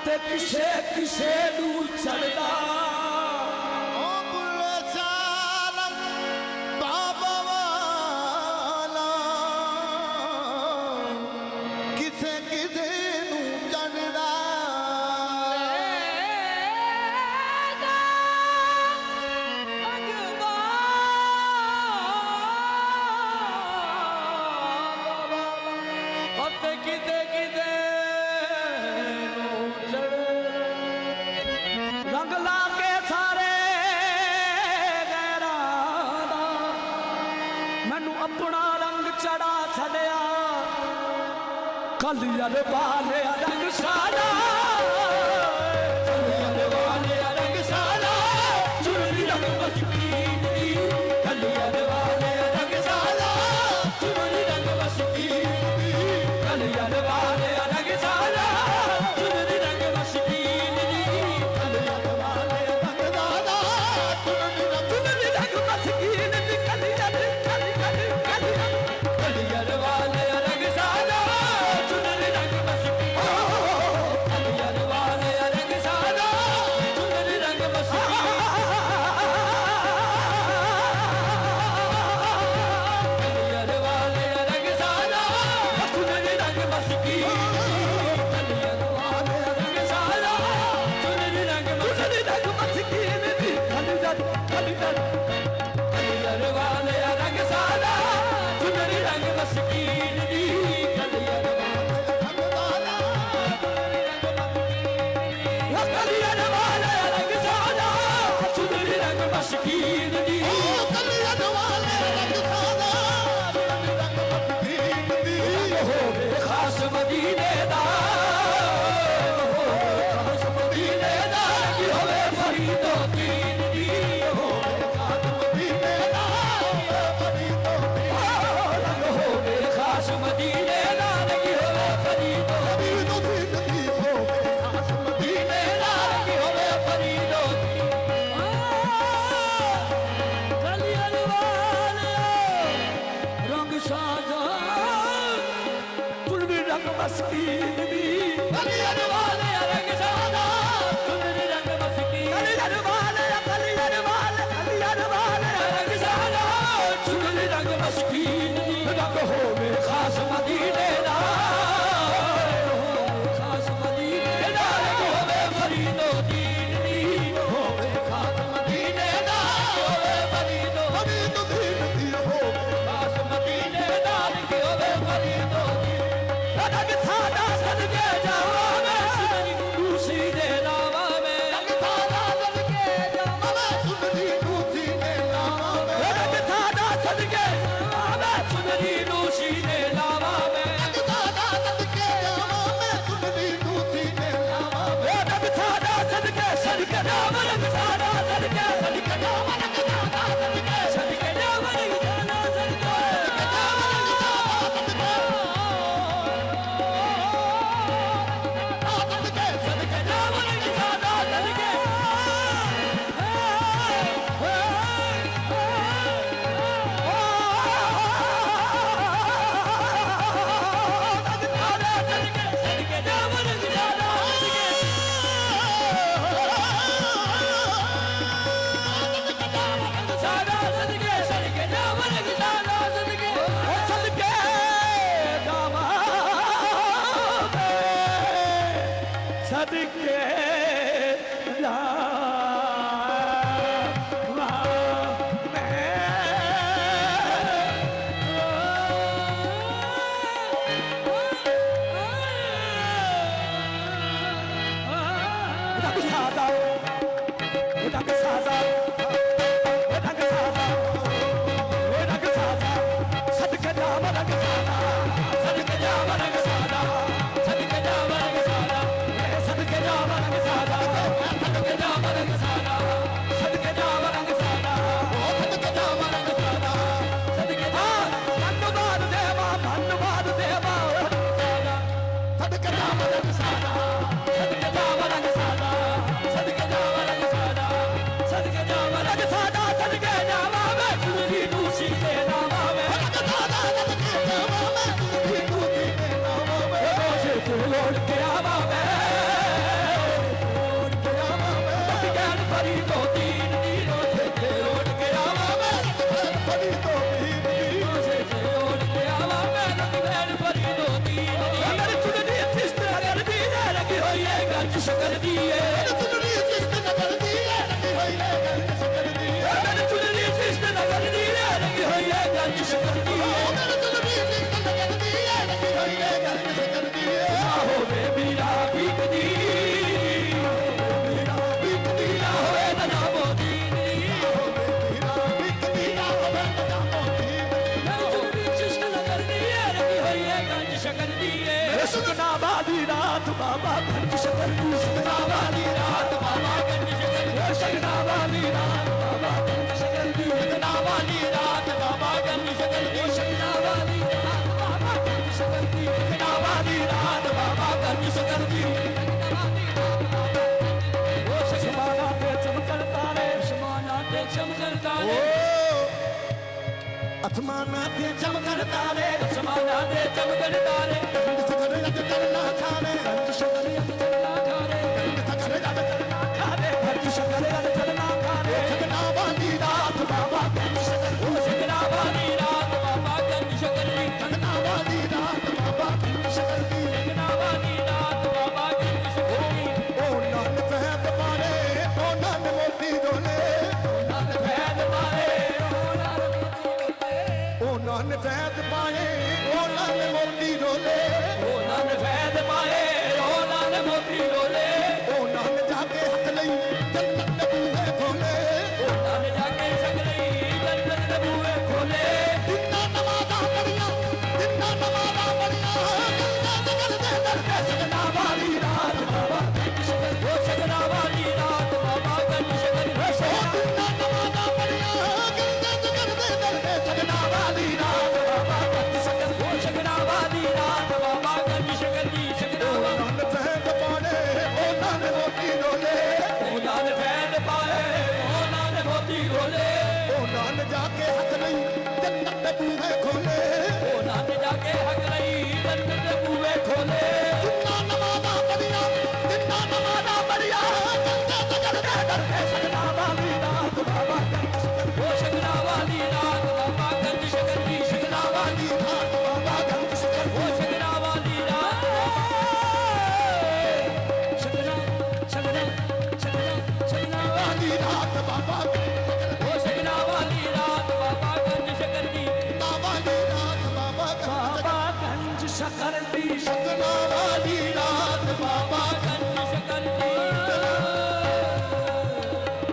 ते किसे किसे नू चढ़दा अपना रंग चढ़ा छड़िया कलियर वाले रंग सारा कलियर वाले रंग सारा चुनरी रंग मस्कीन दी कलियर वाले रंग सारा चुनरी रंग मस्कीन दी कलियर वाले रंग सारा चुनरी रंग मस्कीन दी कलियर वाले रंग सारा चुनरी रंग मस्कीन दी कलियर वाले रंग सारा चुनरी रंग मस्कीन कलियर वाले रंग सारा चुनरी रंग मस्कीन कलियर वाले रंग सारा चुनरी रंग मस्कीन कलियर वाले रंग सारा चुनरी रंग मस्कीन दी कलियर वाले रंग सारा चुनरी रंग मस्कीन दी कलियर वाले रंग सारा चुनरी रंग मस्कीन दी कलियर वाले रंग सारा चुनरी रंग मस्कीन दी हो खास मदीने दा खास मदीने दा की होवे फरीदो दीन दी हो खास मदीने दा फरीदो दीन होवे खास मदीने दा की होवे फरीदो दीन दी हो खास मदीने दा की होवे फरीदो दीन कलियर वाले रंग साजा चुनरी रंग मस्कीन दी कलियर वाले रंग साजा चुनरी रंग मस्कीन कलियर वाले रंग साजा चुनरी रंग मस्कीन दी रंग होवे खास मदीने दा खास मदीने दा की होवे फरीदो दीन दी होवे खास मदीने दा होवे फरीदो दीन दी होवे खास मदीने दा की होवे फरीदो दीन रंग सादा सदके जावा मैं सुनरी दूसरी दे लावा में रंग सादा सदके जावा मैं सुनरी दूसरी दे लावा में रंग सादा सदके जावा मैं सुनरी दूसरी दे लावा में रंग सादा सदके जावा मैं सुनरी दूसरी दे लावा में रंग सादा सदके सदके जावा रंग सादा सदके सदके जावा रंग सादा सदके सदके जावा रंग सादा सदके सदके जावा रंग सदके जावा रंग सादा सदके Sadaka ਫਰੀਦੋ ਦੀਨ ਦੀ ਰੋਸੇ ਤੇ ਉੱਡ ਕੇ ਆਵਾਂ ਮੈਂ ਫਰੀਦੋ ਦੀਨ ਦੀ ਰੋਸੇ ਤੇ ਉੱਡ ਕੇ ਆਵਾਂ ਮੈਂ ਰੰਗਵੈਣ ਫਰੀਦੋ ਦੀਨ ਦੀ ਮੇਰੇ ਚੁੰਨੀ ਚਿਸ਼ਤ ਨਗਰ ਦੀ ਲੱਗੀ ਹੋਈ ਹੈ ਗੱਜ ਸ਼ਕਰ ਦੀ ਮੇਰੇ ਚੁੰਨੀ ਚਿਸ਼ਤ ਨਗਰ ਦੀ ਲੱਗੀ ਹੋਈ ਹੈ ਗੱਜ ਸ਼ਕਰ ਦੀ ਮੇਰੇ ਚੁੰਨੀ ਚਿਸ਼ਤ ਨਗਰ ਦੀ ਲੱਗੀ ਹੋਈ ਹੈ ਗੱਜ ਸ਼ਕਰ ਦੀ ਮੇਰੇ ਚੁੰਨੀ ਚਿਸ਼ਤ ਨਗਰ ਦੀ ਲੱਗੀ ਹੋਈ ਹੈ ਗੱਜ ਸ਼ਕਰ ਦੀ ਨਾ ਹੋਵੇ ਵੀਰਾ ਭੀਖਦੀ ਵੀਰਾ ਭੀਖਦੀ ਨਾ ਹੋਵੇ ਨਾ ਮੋਦੀ ਨੀ ਹੋਵੇ ਵੀਰਾ ਭੀਖਦੀ ਨਾ ਹੋਵੇ ਨਾ ਮੋਦੀ ਮੇਰੇ ਚੁੰਨੀ ਚਿਸ਼ਤ ਨਗਰ ਦੀ ਲੱਗੀ ਹੋਈ ਹੈ ਗੱਜ ਸ਼ਕਰ ਦੀ ਸੁਖਨਾ ਵਾਲੀ ਰਾਤ ਬਾਬਾ ਗੰਜ ਸ਼ਕਰ ਦੀ ਸੁਖਨਾ ਵਾਲੀ ਰਾਤ ਬਾਬਾ ਗੰਜ ਸ਼ਕਰ ਦੀ ਸੁਖਨਾ ਵਾਲੀ ਰਾਤ ਬਾਬਾ ਗੰਜ ਸ਼ਕਰ ਦੀ ਸੁਖਨਾ ਵਾਲੀ ਰਾਤ ਬਾਬਾ ਗੰਜ ਸ਼ਕਰ ਦੀ ਸੁਖਨਾ ਵਾਲੀ ਰਾਤ ਬਾਬਾ ਗੰਜ ਸ਼ਕਰ ਦੀ ਸੁਖਨਾ ਵਾਲੀ ਰਾਤ ਬਾਬਾ ਗੰਜ ਸ਼ਕਰ ਦੀ ਉਹ ਸਮਾਨਾ ਤੇ ਚਮਕਣ ਤਾਰੇ ਸਮਾਨਾ ਤੇ ਚਮਕਣ ਤਾਰੇ ਅਸਮਾਨਾਂ ਤੇ ਚਮਕਣ ਤਾਰੇ ਅਸਮਾਨਾਂ ਤੇ ਚਮਕਣ ਤਾਰੇ ਗੰਜ ਸ਼ਕਰ ਜਗ ਕਰਨਾ ਖਾਣੇ ਗੰਜ ਸ਼ਕਰ ਜਗ ਕਰਨਾ ਖਾਣੇ ਗੰਜ ਸ਼ਕਰ ਜਗ ਕਰਨਾ ਖਾਣੇ ਗੰਜ ਸ਼ਕਰ ਜਗ ਕਰਨਾ ਖਾਣੇ ਸਗਨਾ ਵਾਲੀ ਰਾਤ ਬਾਬਾ ਗੰਜ ਸ਼ਕਰ ਉਹ ਸਗਨਾ ਵਾਲੀ ਰਾਤ ਬਾਬਾ ਗੰਜ ਸ਼ਕਰ ਦੀ ਸਗਨਾ ਵਾਲੀ ਰਾਤ ਬਾਬਾ ਗੰਜ ਸ਼ਕਰ ਦੀ ਸਗਨਾ ਵਾਲੀ ਰਾਤ ਬਾਬਾ ਗੰਜ ਸ਼ਕਰ ਦੀ ਉਹ ਨਨ ਫੈਦ ਮਾਰੇ ਉਹ ਨਨ ਮੋਤੀ ਦੋਲੇ ਉਹ ਨਨ ਫੈਦ ਮਾਰੇ ਉਹ ਨਨ ਫੈਦ ਪਾਏ ਉਹ ਨਨ ਮੋਤੀ ਡੋਲੇ ਉਹ ਨਨ ਫੈਦ ਪਾਏ ਉਹ ਨਨ ਮੋਤੀ ਡੋਲੇ ਉਹ ਨਨ ਜਾ ਕੇ ਹੱਥ ਲਈ ਜੰਨਤ ਦੇ ਬੂਹੇ ਖੋਲੇ ਉਹ ਨਨ ਜਾ ਕੇ ਛਕ ਲਈ ਜੰਨਤ ਦੇ ਬੂਹੇ ਖੋਲੇ ਜਿੰਨਾ ਨਮਾਜ਼ਾਂ ਪੜੀਆਂ ਜਿੰਨਾ ਨਮਾਜ਼ਾਂ ਪੜੀਆਂ ਗੰਗਾ ਨਗਰ ਦੇ ਦਰ ਤੇ ਸਗਨਾ ਵਾਲੀ ਰਾਤ ਬਾਬਾ ਗੰਜ ਸ਼ਕਰ ਉਹ ਸਗਨਾ ਵਾਲੀ ਰਾਤ ਬਾਬਾ ਗੰਜ ਸ਼ਕਰ ਉਹ ਜਿੰਨਾ ਨਮਾਜ਼ਾਂ ਪੜੀਆਂ ਗੰਗਾ ਨਗਰ ਦੇ ਦਰ ਤੇ ਸਗਨਾ ਵਾਲੀ ਰਾਤ ਬਾਬਾ ਗੰਜ ਸ਼ਕਰ ਉਹ ਸਗਨਾ ਵਾਲੀ ਰਾਤ ਬਾਬਾ ਗੰਜ ਸ਼ਕਰ ਦੀ ਸਗਨਾ ਵਾਲੀ ਫੈਦ ਪਾਣੇ ਉਹਨਾਂ ਨੇ ਮੋਤੀ ਰੋਲੇ ਉਹਨਾਂ ਨੇ ਫੈਦ ਪਾਏ ਉਹਨਾਂ ਨੇ ਮੋਤੀ ਰੋਲੇ ਉਹਨਾਂ ਨੇ ਜਾ ਕੇ ਹੱਥ ਲਈ ਜੰਨਤ ਦੇ ਬੂਹੇ ਖੋਲੇ ਉਹਨਾਂ ਨੇ ਜਾ ਕੇ ਹੱਥ ਲਈ ਜੰਨਤ ਦੇ ਬੂਹੇ ਖੋਲੇ